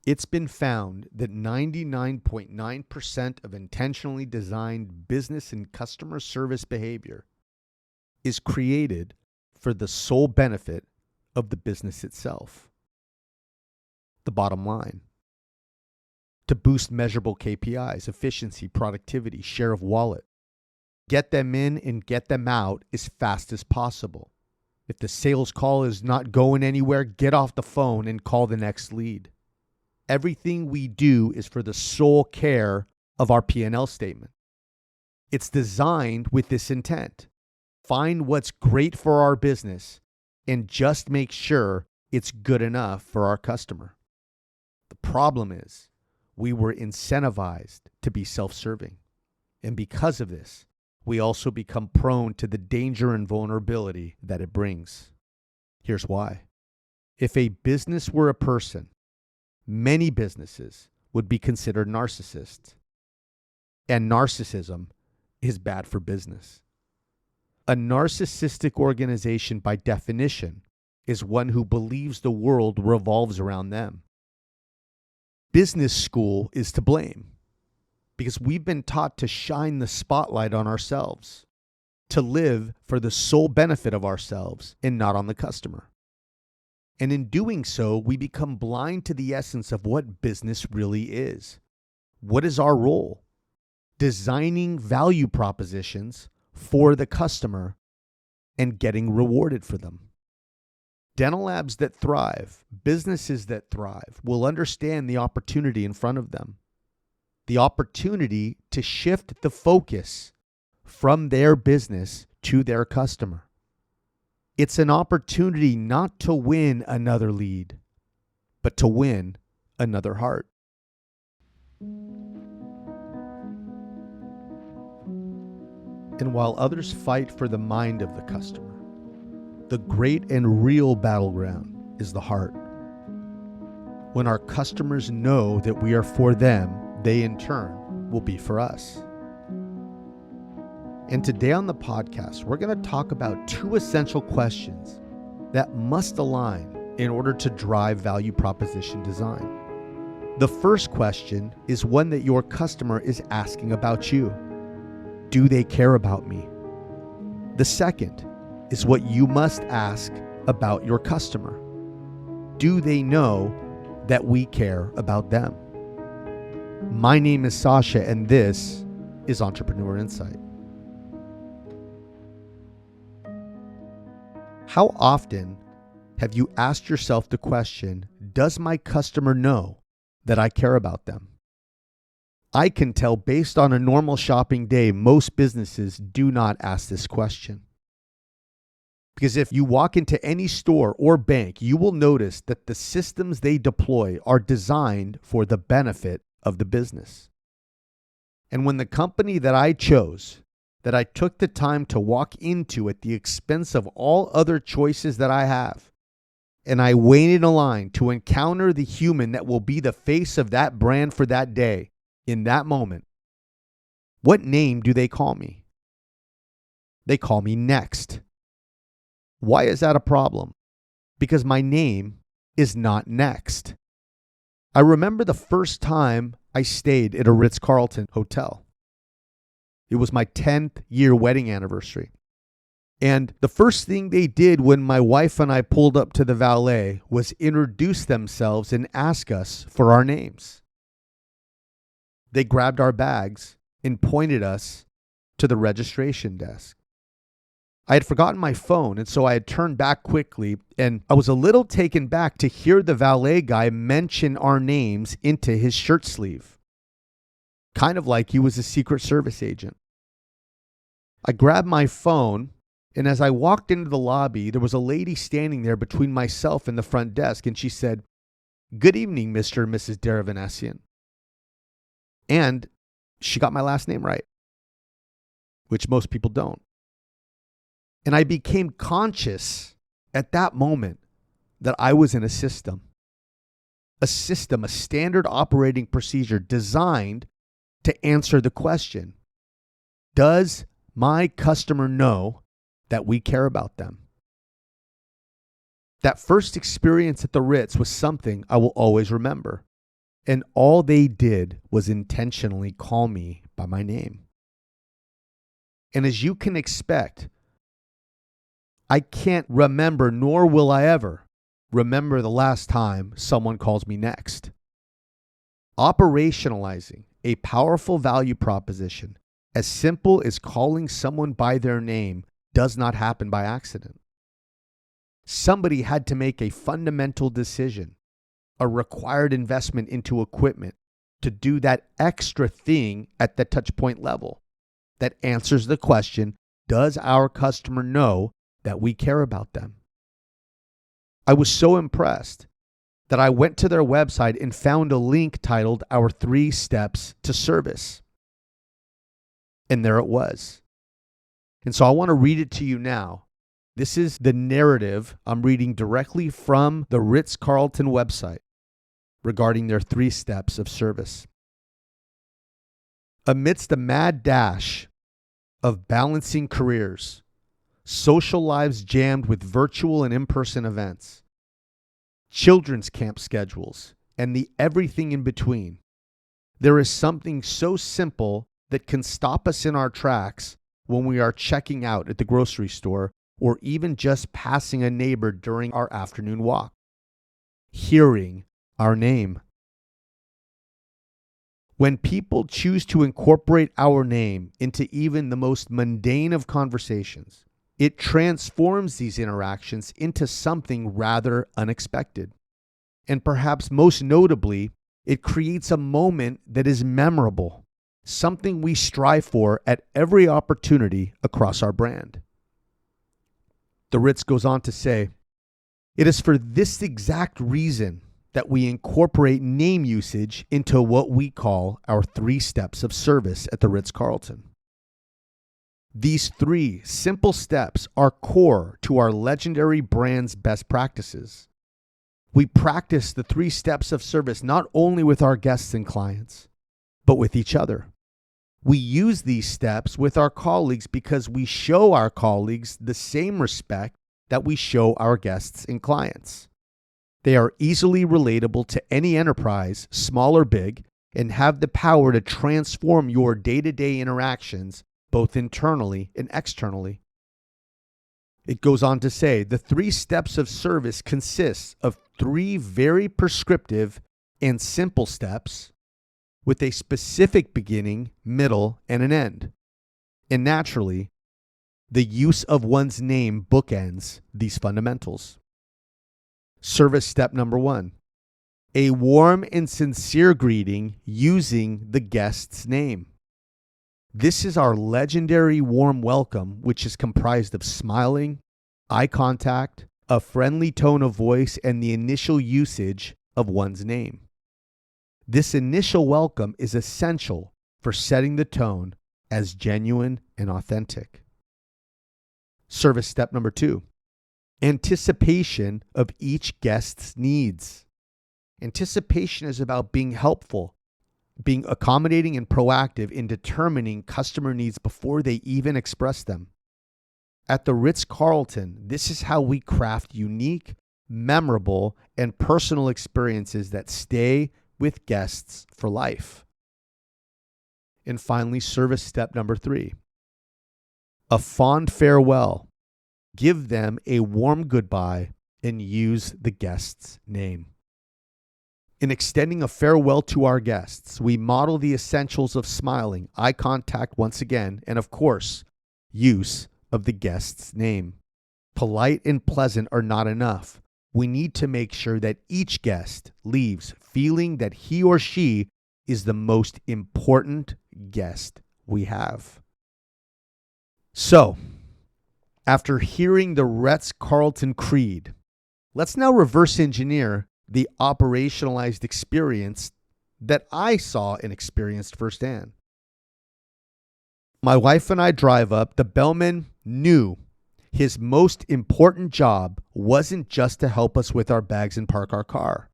It's been found that 99.9% of intentionally designed business and customer service behavior is created for the sole benefit of the business itself. The bottom line: to boost measurable KPIs, efficiency, productivity, share of wallet. Get them in and get them out as fast as possible. If the sales call is not going anywhere, get off the phone and call the next lead. Everything we do is for the sole care of our P&L statement. It's designed with this intent. Find what's great for our business and just make sure it's good enough for our customer. The problem is we were incentivized to be self-serving. And because of this, we also become prone to the danger and vulnerability that it brings. Here's why. If a business were a person, many businesses would be considered narcissists. And narcissism is bad for business. A narcissistic organization, by definition, is one who believes the world revolves around them. Business school is to blame because we've been taught to shine the spotlight on ourselves, to live for the sole benefit of ourselves and not on the customer. And in doing so, we become blind to the essence of what business really is. What is our role? Designing value propositions for the customer and getting rewarded for them. Dental labs that thrive, businesses that thrive, will understand the opportunity in front of them. The opportunity to shift the focus from their business to their customer. It's an opportunity not to win another lead, but to win another heart. And while others fight for the mind of the customer, the great and real battleground is the heart. When our customers know that we are for them, they in turn will be for us. And today on the podcast, we're going to talk about two essential questions that must align in order to drive value proposition design. The first question is one that your customer is asking about you. Do they care about me? The second is what you must ask about your customer. Do they know that we care about them? My name is Sasha, and this is Entrepreneur Insight. How often have you asked yourself the question, does my customer know that I care about them? I can tell based on a normal shopping day, most businesses do not ask this question. Because if you walk into any store or bank, you will notice that the systems they deploy are designed for the benefit of the business. And when the company that I chose, that I took the time to walk into at the expense of all other choices that I have, and I waited in a line to encounter the human that will be the face of that brand for that day, in that moment, what name do they call me? They call me Next. Why is that a problem? Because my name is not Next. I remember the first time I stayed at a Ritz Carlton hotel. It was my 10th year wedding anniversary. And the first thing they did when my wife and I pulled up to the valet was introduce themselves and ask us for our names. They grabbed our bags and pointed us to the registration desk. I had forgotten my phone, and so I had turned back quickly, and I was a little taken back to hear the valet guy mention our names into his shirt sleeve, kind of like he was a Secret Service agent. I grabbed my phone, and as I walked into the lobby, there was a lady standing there between myself and the front desk, and she said, "Good evening, Mr. and Mrs. Avanessian." And she got my last name right, which most people don't. And I became conscious at that moment that I was in a system, a standard operating procedure designed to answer the question, does my customer know that we care about them? That first experience at the Ritz was something I will always remember. And all they did was intentionally call me by my name. And as you can expect, I can't remember, nor will I ever remember the last time someone calls me next. Operationalizing a powerful value proposition as simple as calling someone by their name does not happen by accident. Somebody had to make a fundamental decision, a required investment into equipment to do that extra thing at the touchpoint level that answers the question, does our customer know that we care about them? I was so impressed that I went to their website and found a link titled Our 3 Steps to Service. And there it was. And so I want to read it to you now. This is the narrative I'm reading directly from the Ritz Carlton website regarding their 3 steps of service. Amidst the mad dash of balancing careers, social lives jammed with virtual and in-person events, children's camp schedules, and the everything in between, there is something so simple that can stop us in our tracks when we are checking out at the grocery store or even just passing a neighbor during our afternoon walk. Hearing our name. When people choose to incorporate our name into even the most mundane of conversations, it transforms these interactions into something rather unexpected. And perhaps most notably, it creates a moment that is memorable, something we strive for at every opportunity across our brand. The Ritz goes on to say, it is for this exact reason that we incorporate name usage into what we call our 3 steps of service at the Ritz Carlton. These 3 simple steps are core to our legendary brand's best practices. We practice the 3 steps of service not only with our guests and clients, but with each other. We use these steps with our colleagues because we show our colleagues the same respect that we show our guests and clients. They are easily relatable to any enterprise, small or big, and have the power to transform your day-to-day interactions, both internally and externally. It goes on to say, the 3 steps of service consists of 3 very prescriptive and simple steps with a specific beginning, middle, and an end. And naturally, the use of one's name bookends these fundamentals. Service step number 1, a warm and sincere greeting using the guest's name. This is our legendary warm welcome, which is comprised of smiling, eye contact, a friendly tone of voice, and the initial usage of one's name. This initial welcome is essential for setting the tone as genuine and authentic. Service step number 2, anticipation of each guest's needs. Anticipation is about being helpful, being accommodating and proactive in determining customer needs before they even express them. At the Ritz Carlton, this is how we craft unique, memorable, and personal experiences that stay with guests for life. And finally, service step number 3, a fond farewell. Give them a warm goodbye and use the guest's name. In extending a farewell to our guests, we model the essentials of smiling, eye contact once again, and of course, use of the guest's name. Polite and pleasant are not enough. We need to make sure that each guest leaves feeling that he or she is the most important guest we have. So, after hearing the Ritz Carlton creed, let's now reverse engineer the operationalized experience that I saw and experienced firsthand. My wife and I drive up. The bellman knew his most important job wasn't just to help us with our bags and park our car.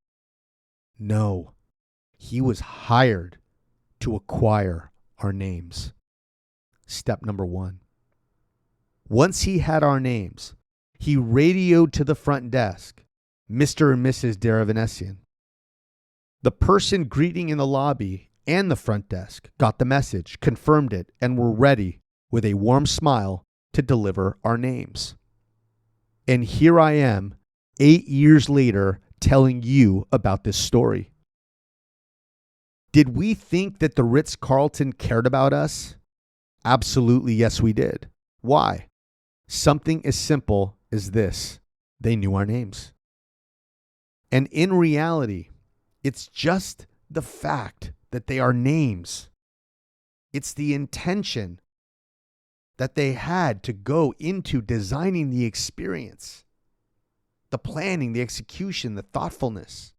No, he was hired to acquire our names. Step number 1. Once he had our names, he radioed to the front desk, Mr. and Mrs. Avanessian. The person greeting in the lobby and the front desk got the message, confirmed it, and were ready with a warm smile to deliver our names. And here I am, 8 years later, telling you about this story. Did we think that the Ritz Carlton cared about us? Absolutely, yes, we did. Why? Something as simple as this. They knew our names. And in reality, it's just the fact that they are names. It's the intention that they had to go into designing the experience, the planning, the execution, the thoughtfulness.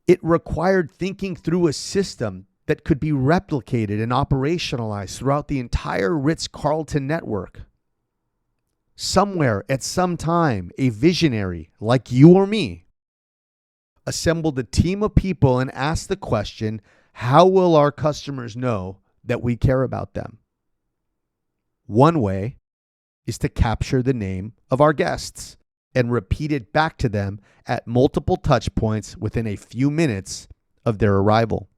It required thinking through a system that could be replicated and operationalized throughout the entire Ritz Carlton network. Somewhere at some time, a visionary like you or me assembled a team of people and asked the question, how will our customers know that we care about them? One way is to capture the name of our guests and repeat it back to them at multiple touch points within a few minutes of their arrival.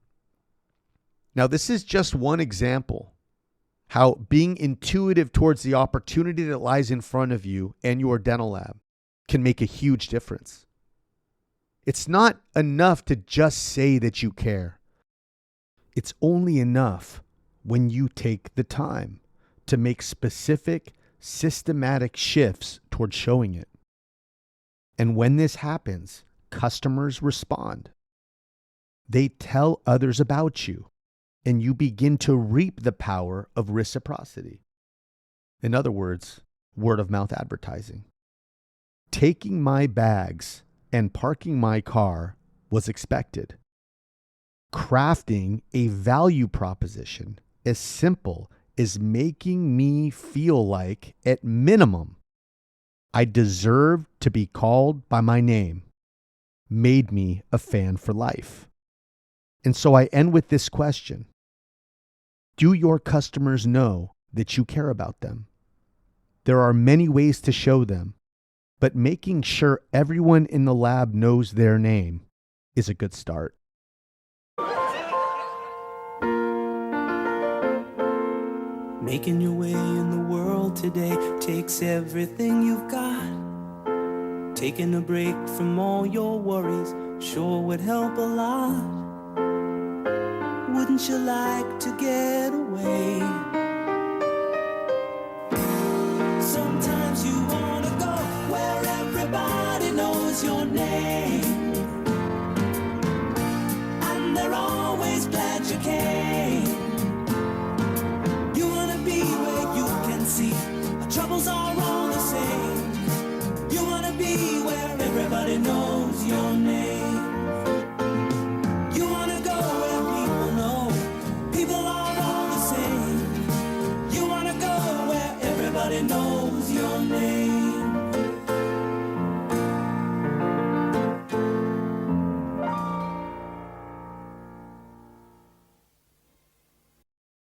Now, this is just one example how being intuitive towards the opportunity that lies in front of you and your dental lab can make a huge difference. It's not enough to just say that you care. It's only enough when you take the time to make specific, systematic shifts towards showing it. And when this happens, customers respond. They tell others about you, and you begin to reap the power of reciprocity. In other words, word of mouth advertising. Taking my bags and parking my car was expected. Crafting a value proposition as simple as making me feel like, at minimum, I deserve to be called by my name, made me a fan for life. And so I end with this question. Do your customers know that you care about them? There are many ways to show them, but making sure everyone in the lab knows their name is a good start. Making your way in the world today takes everything you've got. Taking a break from all your worries sure would help a lot. Wouldn't you like to get away? Sometimes you wanna go where everybody knows your name, and they're always glad you came.